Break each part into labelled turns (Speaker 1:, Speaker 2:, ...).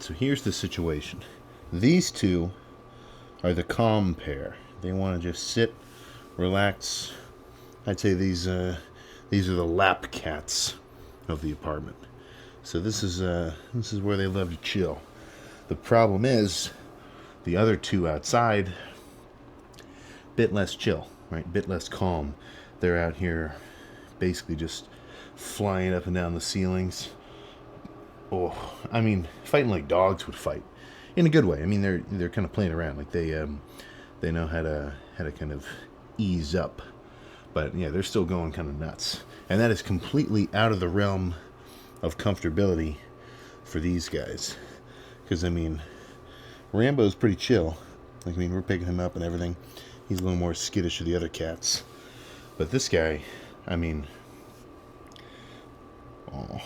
Speaker 1: So here's the situation. These two are the calm pair. They want to just sit, relax. I'd say these are the lap cats of the apartment. So this is where they love to chill. The problem is the other two outside, bit less chill, right? Bit less calm. They're out here basically just flying up and down the ceilings. Oh, I mean, fighting like dogs would fight, in a good way. I mean, they're kind of playing around, like they know how to kind of ease up, but yeah, they're still going kind of nuts, and that is completely out of the realm of comfortability for these guys. Because I mean, Rambo's pretty chill. Like, I mean, we're picking him up and everything. He's a little more skittish to the other cats, but this guy, I mean, oh.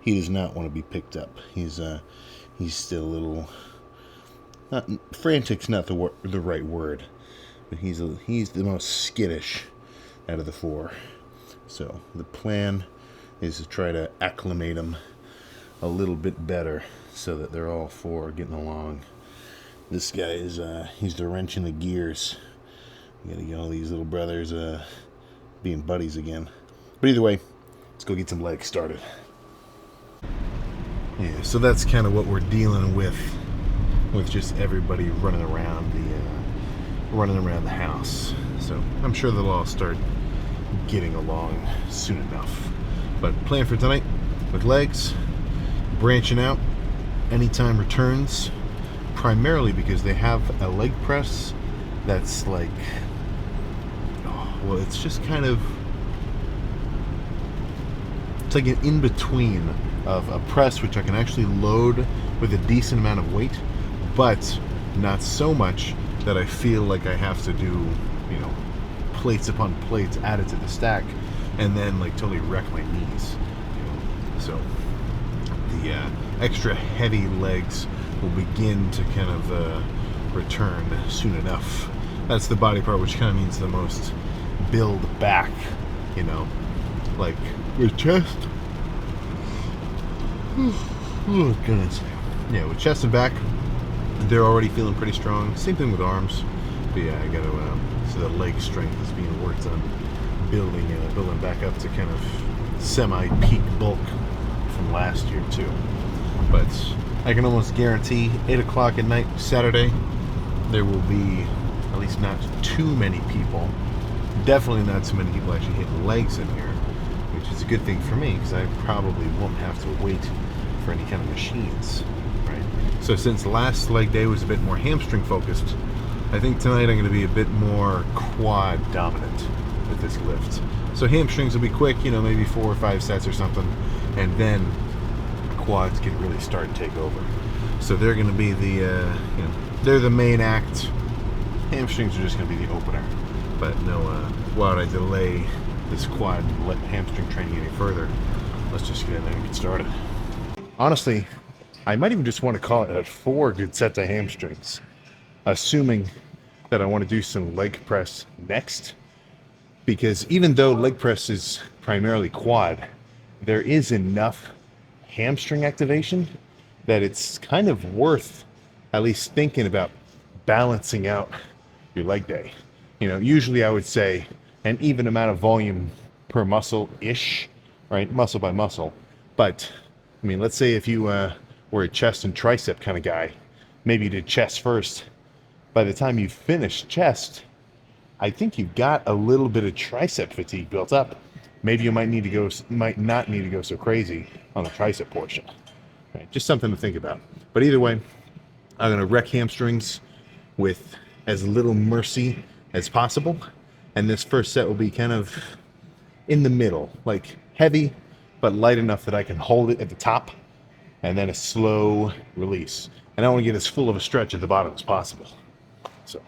Speaker 1: He does not want to be picked up. He's still a little, not frantic's not the right word, but he's the most skittish out of the four. So the plan is to try to acclimate him a little bit better so that they're all four getting along. This guy is he's the wrench in the gears. We gotta get all these little brothers being buddies again. But either way, let's go get some legs started. Yeah, so that's kind of what we're dealing with just everybody running around the house. So I'm sure they'll all start getting along soon enough. But plan for tonight with legs, branching out, anytime returns, primarily because they have a leg press that's like, oh, well, it's just kind of, it's like an in-between of a press which I can actually load with a decent amount of weight, but not so much that I feel like I have to do, plates upon plates added to the stack and then like totally wreck my knees. So the extra heavy legs will begin to kind of return soon enough. That's the body part which kind of means the most build back, like with chest. Oh goodness. Yeah, with chest and back, they're already feeling pretty strong. Same thing with arms. But yeah, I gotta so the leg strength is being worked on, building back up to kind of semi-peak bulk from last year too. But I can almost guarantee 8 o'clock at night Saturday there will be at least not too many people. Definitely not too many people actually hitting legs in here, which is a good thing for me because I probably won't have to wait for any kind of machines, right? So since last leg day was a bit more hamstring focused, I think tonight I'm going to be a bit more quad dominant with this lift. So hamstrings will be quick, maybe 4 or 5 sets or something, and then quads can really start to take over. So they're going to be the, they're the main act. Hamstrings are just going to be the opener. But no, why would I delay this quad hamstring training any further? Let's just get in there and get started. Honestly, I might even just want to call it 4 good sets of hamstrings, assuming that I want to do some leg press next, because even though leg press is primarily quad, there is enough hamstring activation that it's kind of worth at least thinking about balancing out your leg day. Usually I would say an even amount of volume per muscle-ish, right? Muscle by muscle. But, I mean, let's say if you were a chest and tricep kind of guy, maybe you did chest first. By the time you finish chest, I think you've got a little bit of tricep fatigue built up. Maybe you might not need to go so crazy on the tricep portion. Right? Just something to think about. But either way, I'm going to wreck hamstrings with as little mercy as possible. And this first set will be kind of in the middle, like heavy, but light enough that I can hold it at the top and then a slow release. And I want to get as full of a stretch at the bottom as possible. So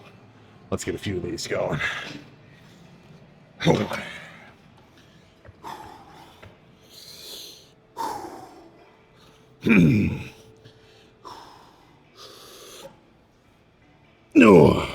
Speaker 1: let's get a few of these going. No.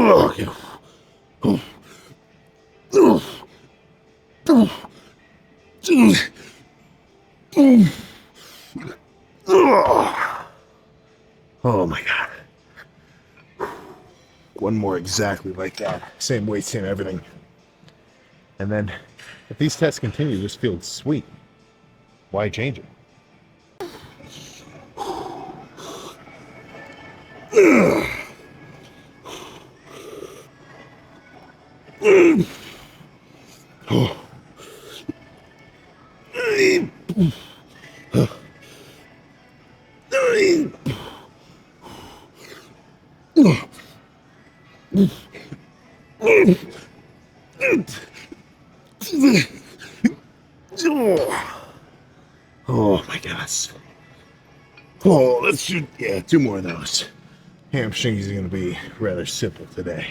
Speaker 1: Okay. Oh my God. One more exactly like that. Same weight, same everything. And then if these tests continue, this feels sweet. Why change it? Oh my gosh. Oh, let's do, yeah, 2 more of those. Hamstrings are going to be rather simple today.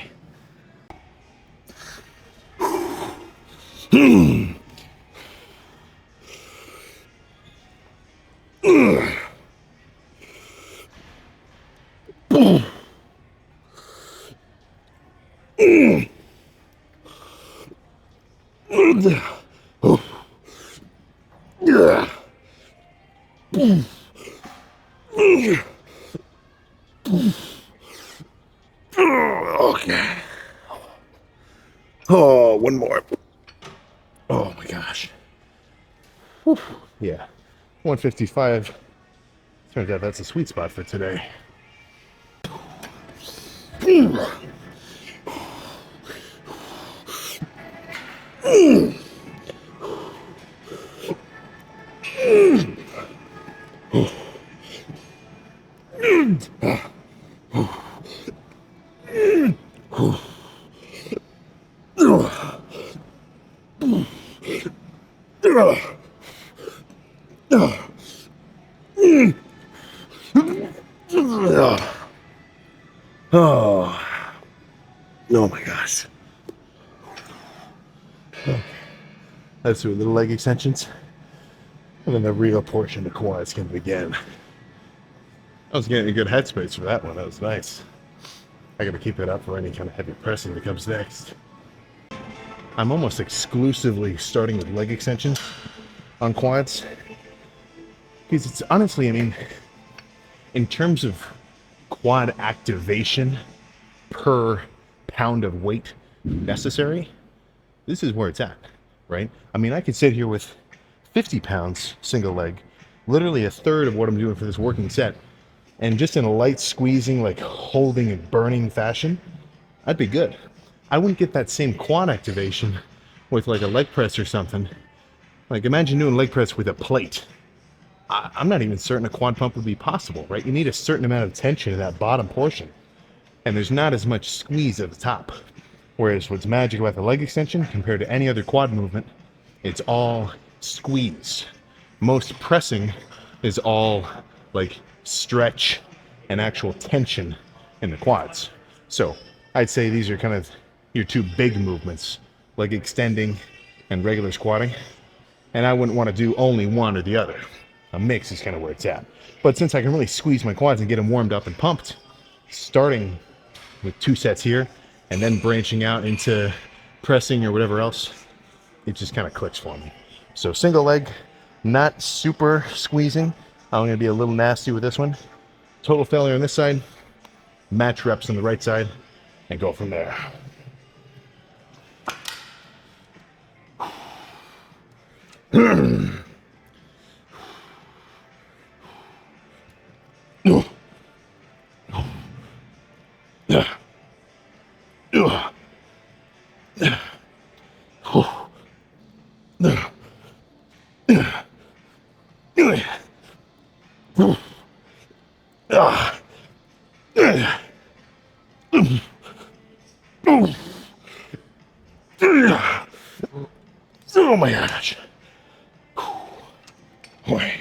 Speaker 1: Okay. Oh, one more. Oh my gosh. Whew. Yeah. 155. Turns out that's a sweet spot for today. Oh, oh my gosh. Okay. Let's do a little leg extensions. And then the real portion of quads can begin. I was getting a good headspace for that one. That was nice. I gotta keep it up for any kind of heavy pressing that comes next. I'm almost exclusively starting with leg extensions on quads. Because it's honestly, I mean, in terms of quad activation per pound of weight necessary, this is where it's at, right? I mean, I could sit here with 50 pounds single leg, literally a third of what I'm doing for this working set, and just in a light squeezing, like holding and burning fashion, I'd be good. I wouldn't get that same quad activation with like a leg press or something. Like imagine doing leg press with a plate. I'm not even certain a quad pump would be possible, right? You need a certain amount of tension in that bottom portion, and there's not as much squeeze at the top. Whereas what's magic about the leg extension compared to any other quad movement, it's all squeeze. Most pressing is all like stretch and actual tension in the quads. So I'd say these are kind of your 2 big movements, leg extending and regular squatting. And I wouldn't want to do only one or the other. A mix is kind of where it's at. But since I can really squeeze my quads and get them warmed up and pumped, starting with 2 sets here and then branching out into pressing or whatever else, it just kind of clicks for me. So single leg, not super squeezing. I'm going to be a little nasty with this one. Total failure on this side, match reps on the right side, and go from there. Oh my gosh. Boy.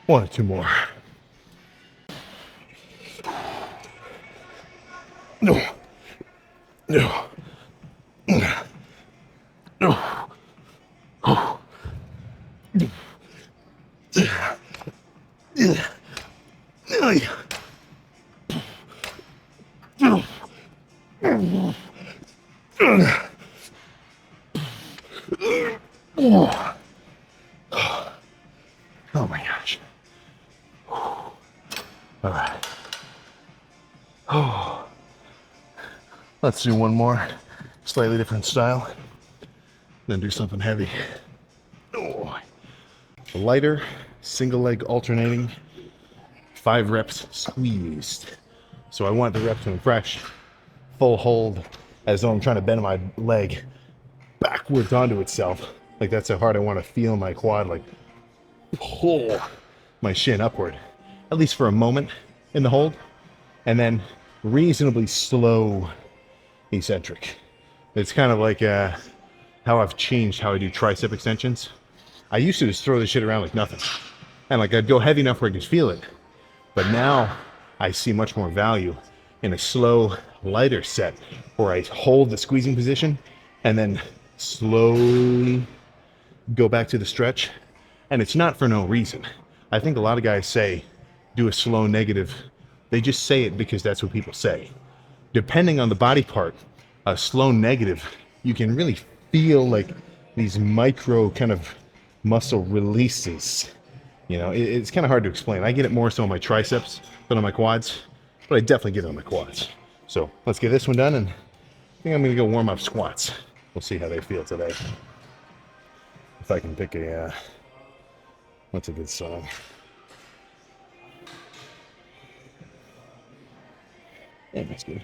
Speaker 1: One or two more. No. No. No. Oh. Oh my gosh. All right. Oh. Let's do one more, slightly different style, then do something heavy. Oh. Lighter, single leg alternating, 5 reps squeezed. So I want the rep to impress, full hold, as though I'm trying to bend my leg backwards onto itself. Like that's how hard I want to feel my quad, like pull my shin upward, at least for a moment in the hold, and then reasonably slow eccentric. It's kind of like how I've changed how I do tricep extensions. I used to just throw this shit around like nothing, and like I'd go heavy enough where I could feel it, but now I see much more value in a slow, lighter set where I hold the squeezing position and then slowly go back to the stretch. And it's not for no reason. I think a lot of guys say do a slow negative. They just say it because that's what people say. Depending on the body part, a slow negative, you can really feel like these micro kind of muscle releases. You know, it's kind of hard to explain. I get it more so on my triceps than on my quads, but I definitely get it on my quads. So let's get this one done, and I think I'm gonna go warm up squats. We'll see how they feel today. If I can pick a, what's a good song? Yeah, that's good.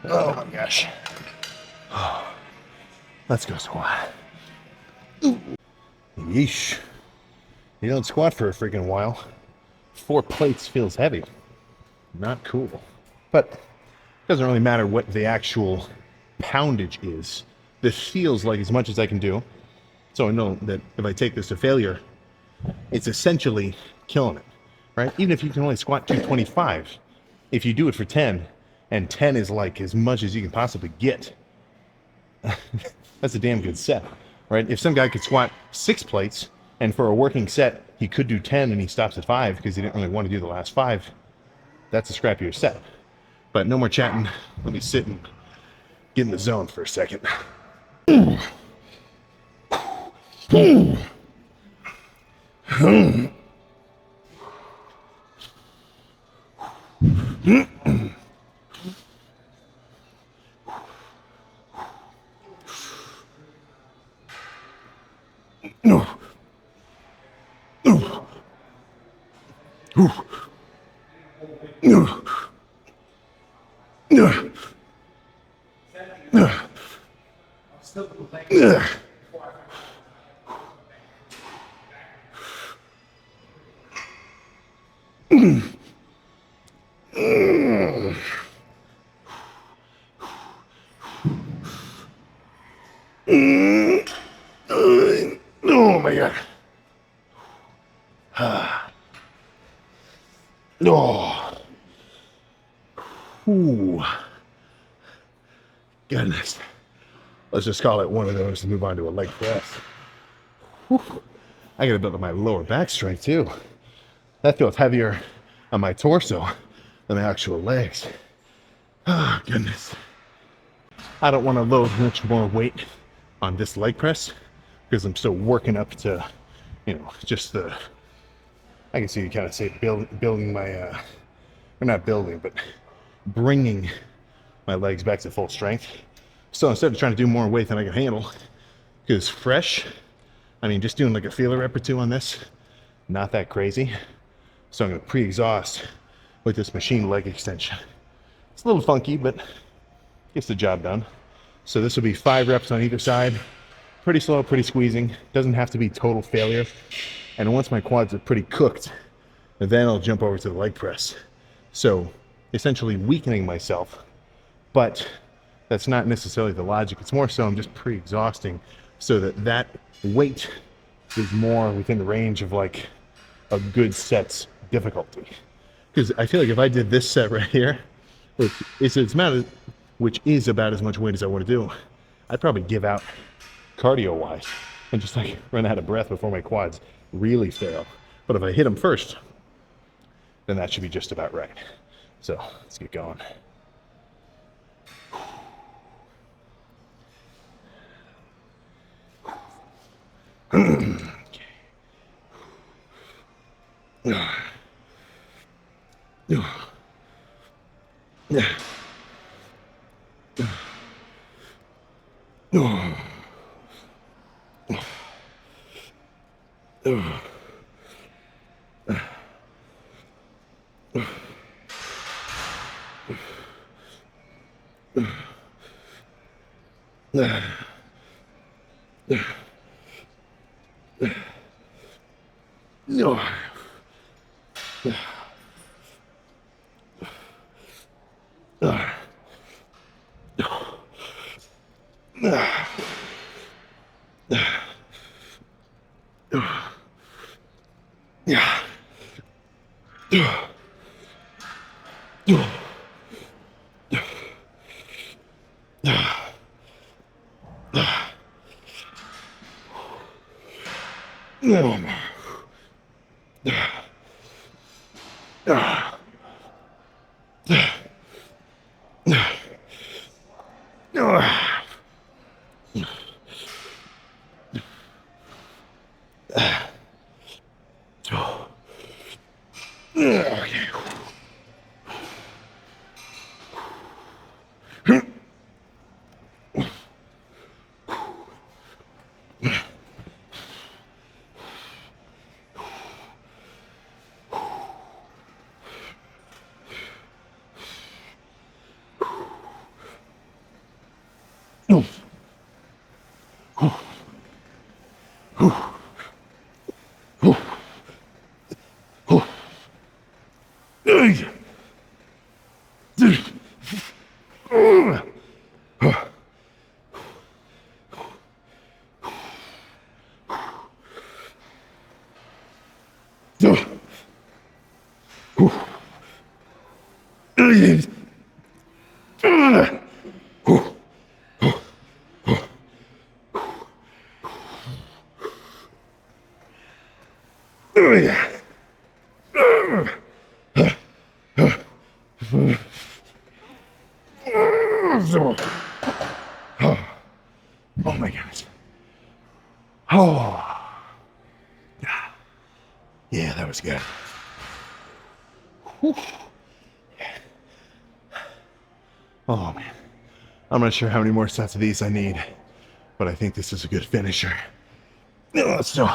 Speaker 1: Oh my gosh. Let's go squat. Yeesh. You don't squat for a freaking while. 4 plates feels heavy. Not cool. But it doesn't really matter what the actual poundage is. This feels like as much as I can do. So I know that if I take this to failure, it's essentially killing it, right? Even if you can only squat 225, if you do it for 10, and 10 is like as much as you can possibly get, that's a damn good set, right? If some guy could squat 6 plates, and for a working set, he could do 10 and he stops at 5 because he didn't really want to do the last 5, that's a scrappier set. But no more chatting. Let me sit and get in the zone for a second. Oh my God. Oh. Ooh. Goodness. Let's just call it one of those and move on to a leg press. Whew. I gotta build up my lower back strength too. That feels heavier on my torso than my actual legs. Oh, goodness. I don't want to load much more weight on this leg press because I'm still working up to, just the, I guess you kind of say building my, or not building, but bringing my legs back to full strength. So instead of trying to do more weight than I can handle, because fresh, I mean, just doing like a feeler rep or two on this, not that crazy. So I'm going to pre-exhaust with this machine leg extension. It's a little funky, but gets the job done. So this will be 5 reps on either side. Pretty slow, pretty squeezing. Doesn't have to be total failure. And once my quads are pretty cooked, then I'll jump over to the leg press. So essentially weakening myself, but that's not necessarily the logic. It's more so I'm just pre-exhausting so that weight is more within the range of like a good set's difficulty. Because I feel like if I did this set right here, which is about as much weight as I want to do, I'd probably give out cardio-wise and just like run out of breath before my quads really fail. But if I hit them first, then that should be just about right. So let's get going. Oh my gosh. Oh. Yeah, that was good. Whew. Oh man. I'm not sure how many more sets of these I need, but I think this is a good finisher. So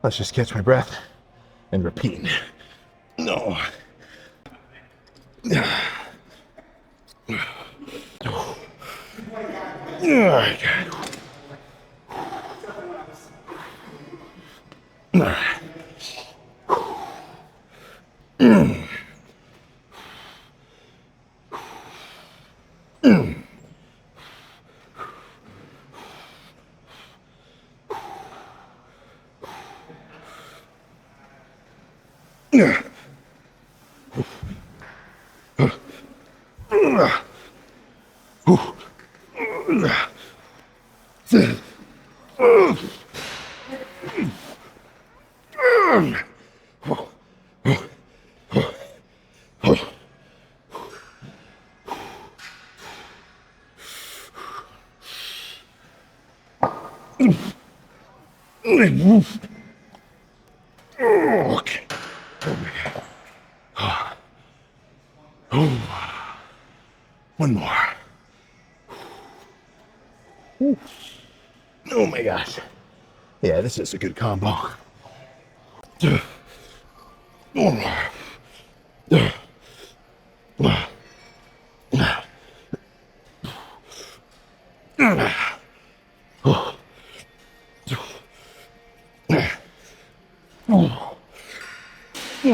Speaker 1: let's just catch my breath and repeat. No. Okay. One more. Oh my gosh. Yeah, this is a good combo.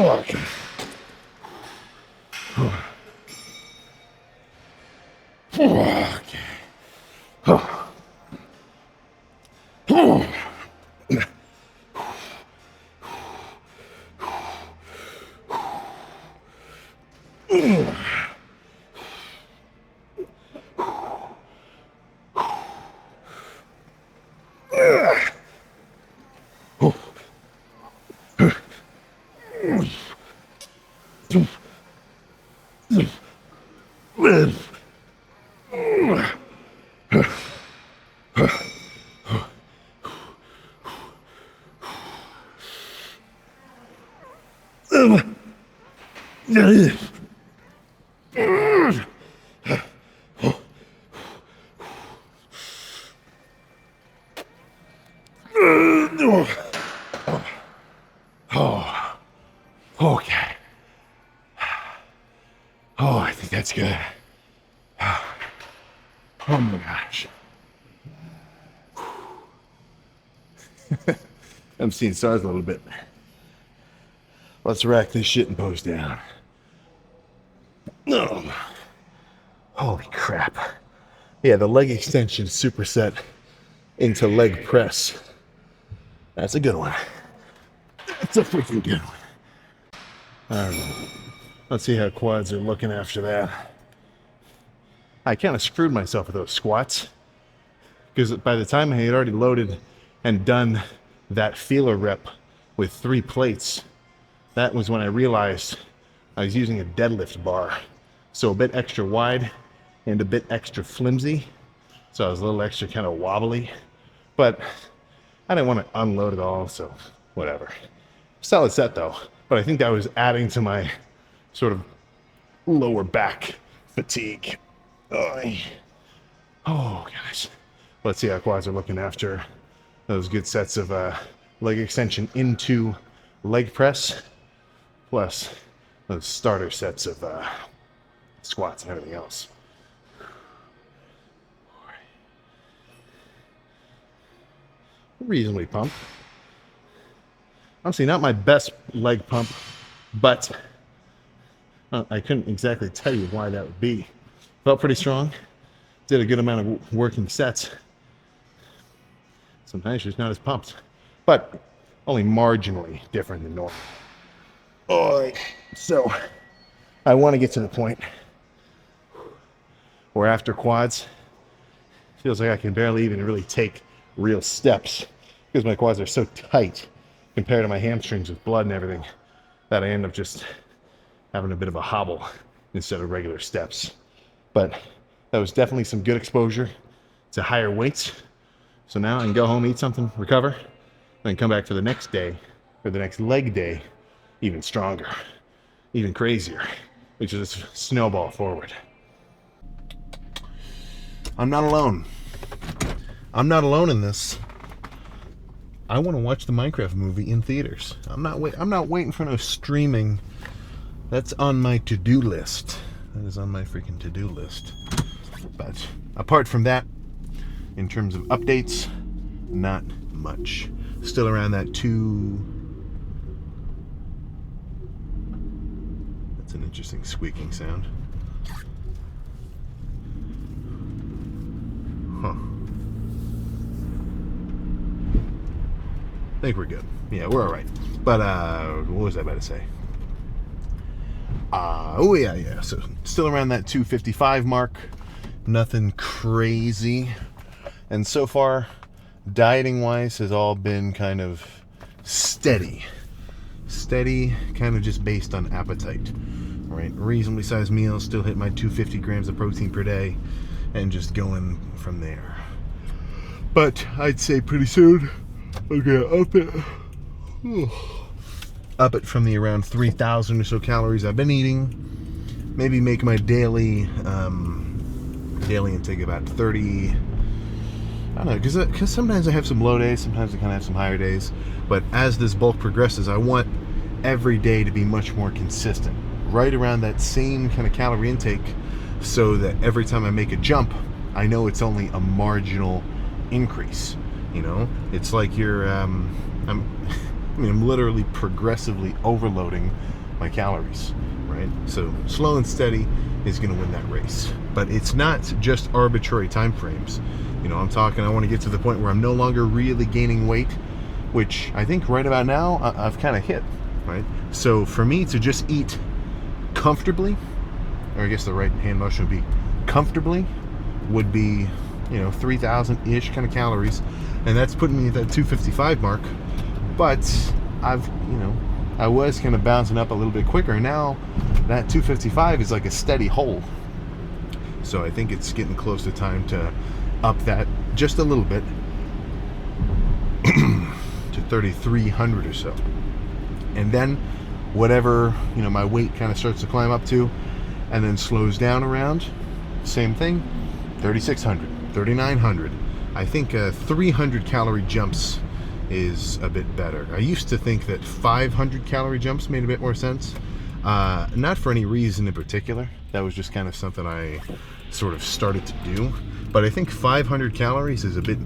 Speaker 1: Okay. Oh, okay. Oh, I think that's good. Oh my gosh. I'm seeing stars a little bit. Let's rack this shit and pose down. No. Holy crap. Yeah, the leg extension superset into leg press. That's a good one. That's a freaking good one. All right. Let's see how quads are looking after that. I kind of screwed myself with those squats because by the time I had already loaded and done that feeler rep with 3 plates, that was when I realized I was using a deadlift bar. So a bit extra wide and a bit extra flimsy. So I was a little extra kind of wobbly, but I didn't want to unload it all, so whatever. Solid set though, but I think that was adding to my sort of lower back fatigue. Oh gosh. Let's see how quads are looking after those good sets of leg extension into leg press, plus those starter sets of squats and everything else. Reasonably pumped. Honestly, not my best leg pump, but I couldn't exactly tell you why that would be. Felt pretty strong. Did a good amount of working sets. Sometimes just not as pumped, but only marginally different than normal. So I want to get to the point where after quads, it feels like I can barely even really take real steps because my quads are so tight compared to my hamstrings with blood and everything that I end up just having a bit of a hobble instead of regular steps. But that was definitely some good exposure to higher weights. So now I can go home, eat something, recover, then come back for the next day, or the next leg day, even stronger, even crazier, which is a snowball forward. I'm not alone. I'm not alone in this. I want to watch the Minecraft movie in theaters. I'm not waiting for no streaming. That's on my to-do list. That is on my freaking to-do list. But apart from that, in terms of updates, not much. Still around that 2. That's an interesting squeaking sound. Huh. I think we're good. Yeah, we're all right. But what was I about to say? Oh yeah. So still around that 255 mark. Nothing crazy. And so far, dieting wise, has all been kind of steady. Steady, kind of just based on appetite. Right? Reasonably sized meals, still hit my 250 grams of protein per day, and just going from there. But I'd say pretty soon, okay, up it from the around 3,000 or so calories I've been eating. Maybe make my daily intake about 30. I don't know, because sometimes I have some low days, sometimes I kind of have some higher days. But as this bulk progresses, I want every day to be much more consistent, right around that same kind of calorie intake, so that every time I make a jump, I know it's only a marginal increase. You know, it's like I'm literally progressively overloading my calories, right? So slow and steady is going to win that race. But it's not just arbitrary time frames. You know, I want to get to the point where I'm no longer really gaining weight, which I think right about now I've kind of hit, right? So for me to just eat comfortably, or I guess the right hand motion would be comfortably, would be, 3,000-ish kind of calories. And that's putting me at that 255 mark. But I was kind of bouncing up a little bit quicker. Now that 255 is like a steady hold. So I think it's getting close to time to up that just a little bit to 3,300 or so. And then whatever, my weight kind of starts to climb up to and then slows down around, same thing, 3,600, 3,900. I think 300 calorie jumps is a bit better. I used to think that 500 calorie jumps made a bit more sense. Not for any reason in particular. That was just kind of something I sort of started to do. But I think 500 calories is a bit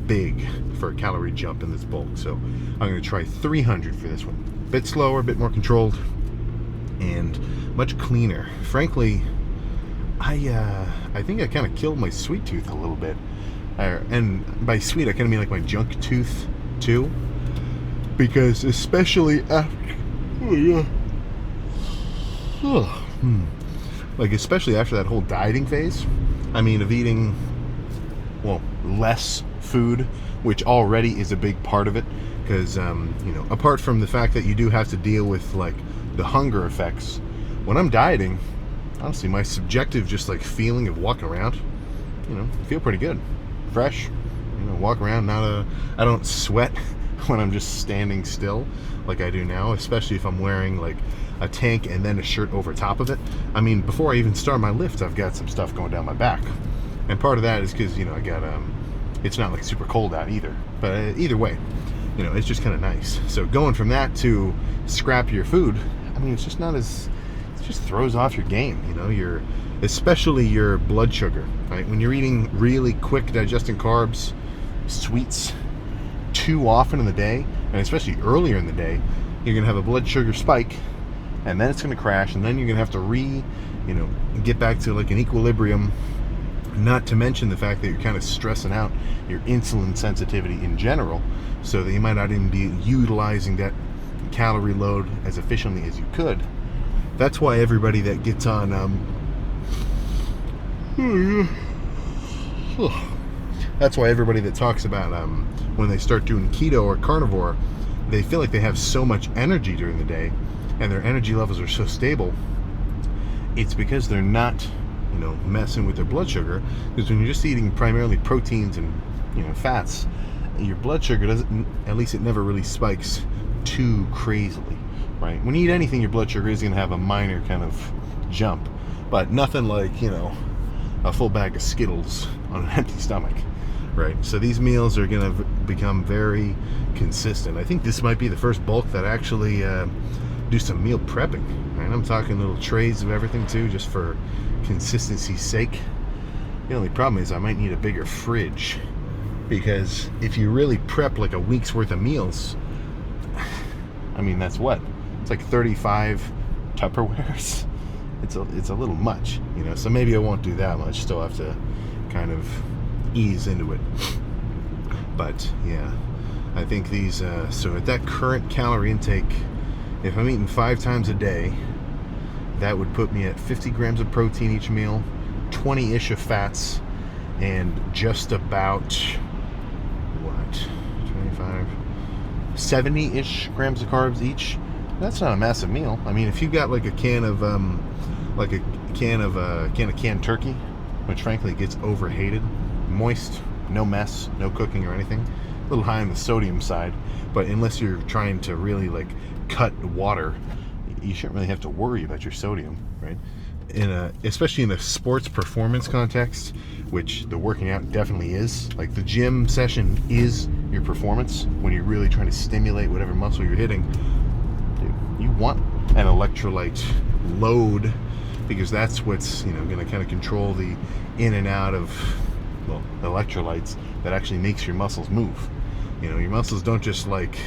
Speaker 1: big for a calorie jump in this bulk. So I'm going to try 300 for this one. A bit slower, a bit more controlled, and much cleaner. Frankly, I think I kind of killed my sweet tooth a little bit. And by sweet, I kind of mean like my junk tooth too. Because especially after, especially after that whole dieting phase, of eating, less food, which already is a big part of it. Because, apart from the fact that you do have to deal with like the hunger effects, when I'm dieting, honestly, my subjective just like feeling of walking around, feel pretty good. Fresh, walk around. I don't sweat when I'm just standing still like I do now, especially if I'm wearing like a tank and then a shirt over top of it. Before I even start my lift, I've got some stuff going down my back, and part of that is because I got it's not like super cold out either. But either way, it's just kind of nice. So going from that to scrappier food, it's just not as, it just throws off your game. Especially your blood sugar, right? When you're eating really quick digesting carbs, sweets, too often in the day, and especially earlier in the day, you're gonna have a blood sugar spike, and then it's gonna crash, and then you're gonna have to get back to like an equilibrium. Not to mention the fact that you're kind of stressing out your insulin sensitivity in general, so that you might not even be utilizing that calorie load as efficiently as you could. That's why everybody that gets on that's why everybody that talks about when they start doing keto or carnivore, they feel like they have so much energy during the day and their energy levels are so stable. It's because they're not messing with their blood sugar. Because when you're just eating primarily proteins and fats, your blood sugar doesn't, at least it never really spikes too crazily, right? When you eat anything, your blood sugar is going to have a minor kind of jump, but nothing like a full bag of Skittles on an empty stomach, right? So these meals are going to become very consistent. I think this might be the first bulk that actually do some meal prepping. Right? I'm talking little trays of everything too, just for consistency's sake. The only problem is I might need a bigger fridge, because if you really prep like a week's worth of meals, I mean, that's what? It's like 35 Tupperwares. It's a little much, you know, so maybe I won't do that much. Still have to kind of ease into it. But yeah, I think these, so at that current calorie intake, if I'm eating 5 times a day, that would put me at 50 grams of protein each meal, 20-ish of fats, and just about, what, 25, 70-ish grams of carbs each. That's not a massive meal. I mean, if you got like a can of canned turkey, which frankly gets overhated, moist, no mess, no cooking or anything, a little high on the sodium side, but unless you're trying to really like cut water, you shouldn't really have to worry about your sodium, right? Especially in a sports performance context, which the working out definitely is. Like the gym session is your performance when you're really trying to stimulate whatever muscle you're hitting. You want an electrolyte load, because that's what's, you know, going to kind of control the in and out of, well, electrolytes that actually makes your muscles move. You know, your muscles don't just like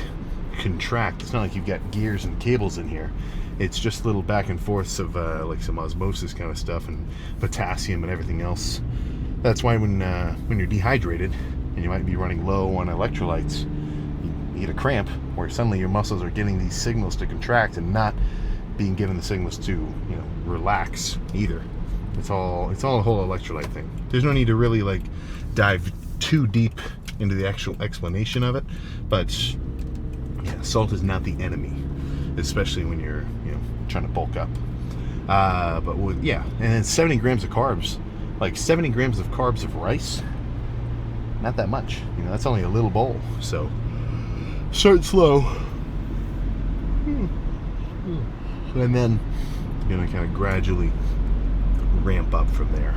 Speaker 1: contract. It's not like you've got gears and cables in here. It's just little back and forths of like some osmosis kind of stuff, and potassium and everything else. That's why when you're dehydrated and you might be running low on electrolytes, you get a cramp where suddenly your muscles are getting these signals to contract and not being given the signals to, you know, relax either. It's all a whole electrolyte thing. There's no need to really like dive too deep into the actual explanation of it, but yeah, salt is not the enemy, especially when you're, you know, trying to bulk up. But with, yeah, and then 70 grams of carbs, like 70 grams of carbs of rice, not that much. You know, that's only a little bowl. So start slow, and then, you know, kind of gradually ramp up from there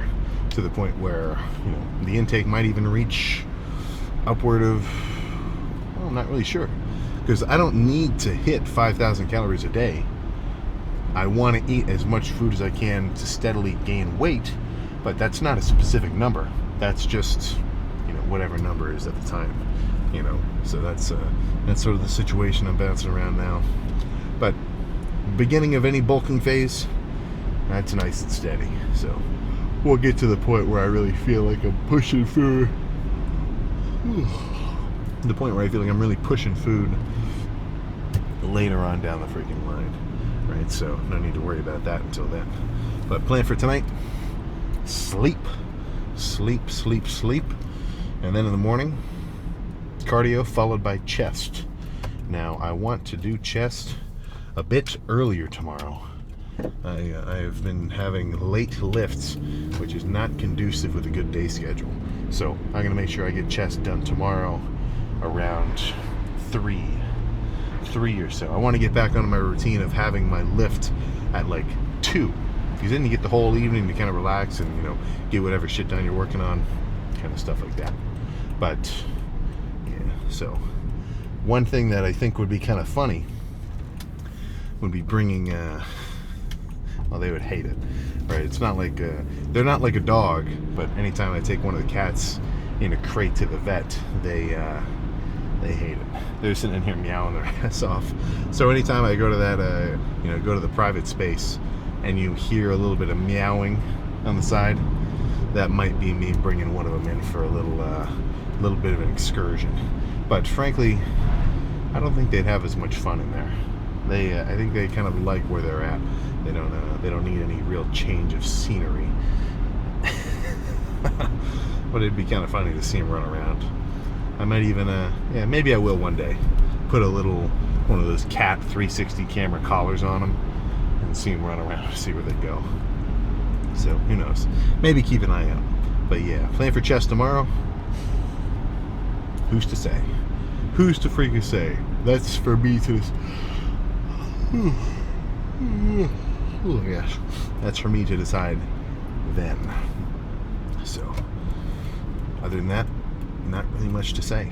Speaker 1: to the point where, you know, the intake might even reach upward of, well, I'm not really sure, because I don't need to hit 5,000 calories a day. I want to eat as much food as I can to steadily gain weight, but that's not a specific number. That's just, you know, whatever number is at the time, you know. So that's sort of the situation I'm bouncing around now. But beginning of any bulking phase, that's nice and steady. So we'll get to the point where I really feel like I'm pushing food. The point where I feel like I'm really pushing food later on down the freaking line, right? So no need to worry about that until then. But plan for tonight: sleep, sleep, sleep, sleep, and then in the morning, cardio followed by chest. Now I want to do chest a bit earlier tomorrow. I have been having late lifts, which is not conducive with a good day schedule. So I'm going to make sure I get chest done tomorrow around 3 or so. I want to get back on my routine of having my lift at like 2, because then you get the whole evening to kind of relax and, you know, get whatever shit done you're working on, kind of stuff like that. But yeah, so one thing that I think would be kind of funny would be bringing well, they would hate it, right? It's not like they're not like a dog, but anytime I take one of the cats in a crate to the vet, they hate it. They're sitting in here meowing their ass off. So anytime I go to that, you know, go to the private space, and you hear a little bit of meowing on the side, that might be me bringing one of them in for a little bit of an excursion. But frankly, I don't think they'd have as much fun in there. I think they kind of like where they're at. They don't need any real change of scenery. But it'd be kind of funny to see them run around. I might even, yeah, maybe I will one day, put one of those cat 360 camera collars on them and see them run around, see where they go. So who knows? Maybe keep an eye out. But yeah, plan for chest tomorrow. Who's to say? Who's to freaking say? That's for me to. Oh gosh, that's for me to decide then. So, other than that, not really much to say.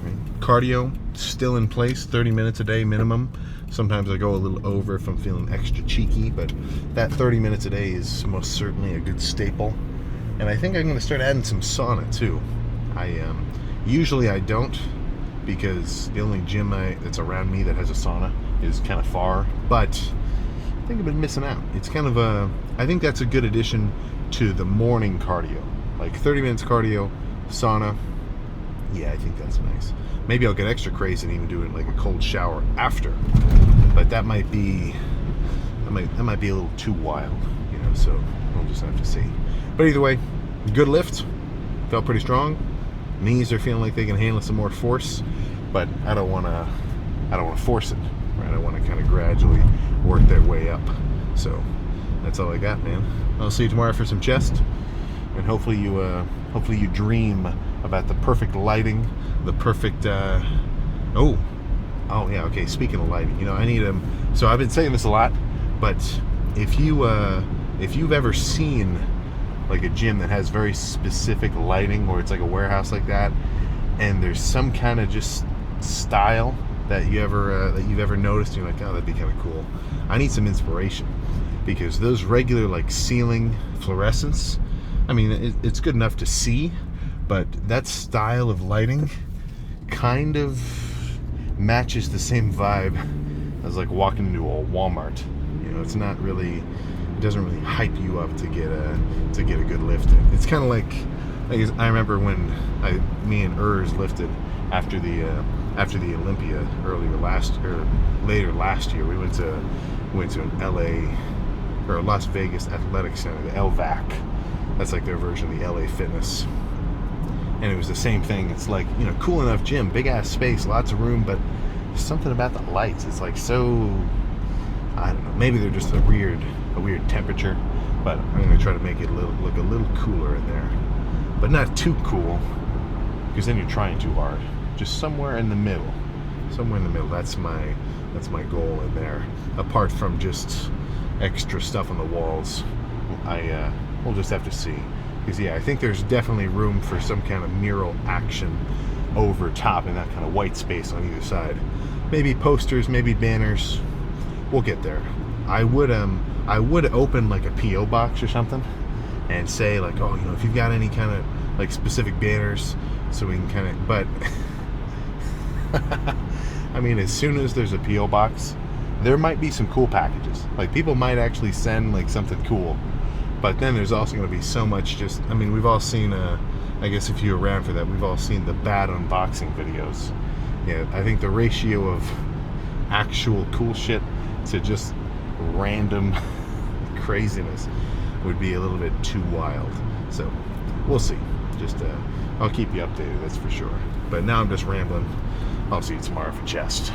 Speaker 1: Right? Cardio still in place, 30 minutes a day minimum. Sometimes I go a little over if I'm feeling extra cheeky, but that 30 minutes a day is most certainly a good staple. And I think I'm going to start adding some sauna too. Usually I don't, because the only gym that's around me that has a sauna is kind of far, but I think I've been missing out. It's kind of I think that's a good addition to the morning cardio. Like 30 minutes cardio, sauna. Yeah, I think that's nice. Maybe I'll get extra crazy and even do it like a cold shower after. But that might be a little too wild, you know, so we'll just have to see. But either way, good lift. Felt pretty strong. Knees are feeling like they can handle some more force, but I don't want to force it, right? I want to kind of gradually work their way up. So that's all I got, man. I'll see you tomorrow for some chest, and hopefully you dream about the perfect lighting, the perfect oh yeah, okay, speaking of lighting, you know, I need so I've been saying this a lot, but if you've ever seen like a gym that has very specific lighting, or it's like a warehouse like that, and there's some kind of just style that you've ever noticed, you're like, oh, that'd be kind of cool. I need some inspiration, because those regular like ceiling fluorescents, I mean, it's good enough to see, but that style of lighting kind of matches the same vibe as like walking into a Walmart. You know, it's not really, it doesn't really hype you up to get a good lift in. It's kind of like I remember when me and Urs lifted after the Olympia later last year. We went to an LA or Las Vegas Athletic Center, the LVAC. That's like their version of the LA Fitness. And it was the same thing. It's like, you know, cool enough gym, big ass space, lots of room, but there's something about the lights. It's like so, I don't know, maybe they're just a weird temperature, but I'm going to try to make it look a little cooler in there. But not too cool, because then you're trying too hard. Just somewhere in the middle. Somewhere in the middle. That's my goal in there. Apart from just extra stuff on the walls, we'll just have to see. Because yeah, I think there's definitely room for some kind of mural action over top in that kind of white space on either side. Maybe posters, maybe banners. We'll get there. I would open like a PO box or something and say like, oh, you know, if you've got any kind of like specific banners, so we can kind of, but I mean, as soon as there's a PO box, there might be some cool packages. Like people might actually send like something cool, but then there's also going to be so much just, I mean, we've all seen, I guess if you're around for that, we've all seen the bad unboxing videos. Yeah, I think the ratio of actual cool shit to just random craziness would be a little bit too wild. So we'll see. Just I'll keep you updated, that's for sure. But now I'm just rambling. I'll see you tomorrow for chest.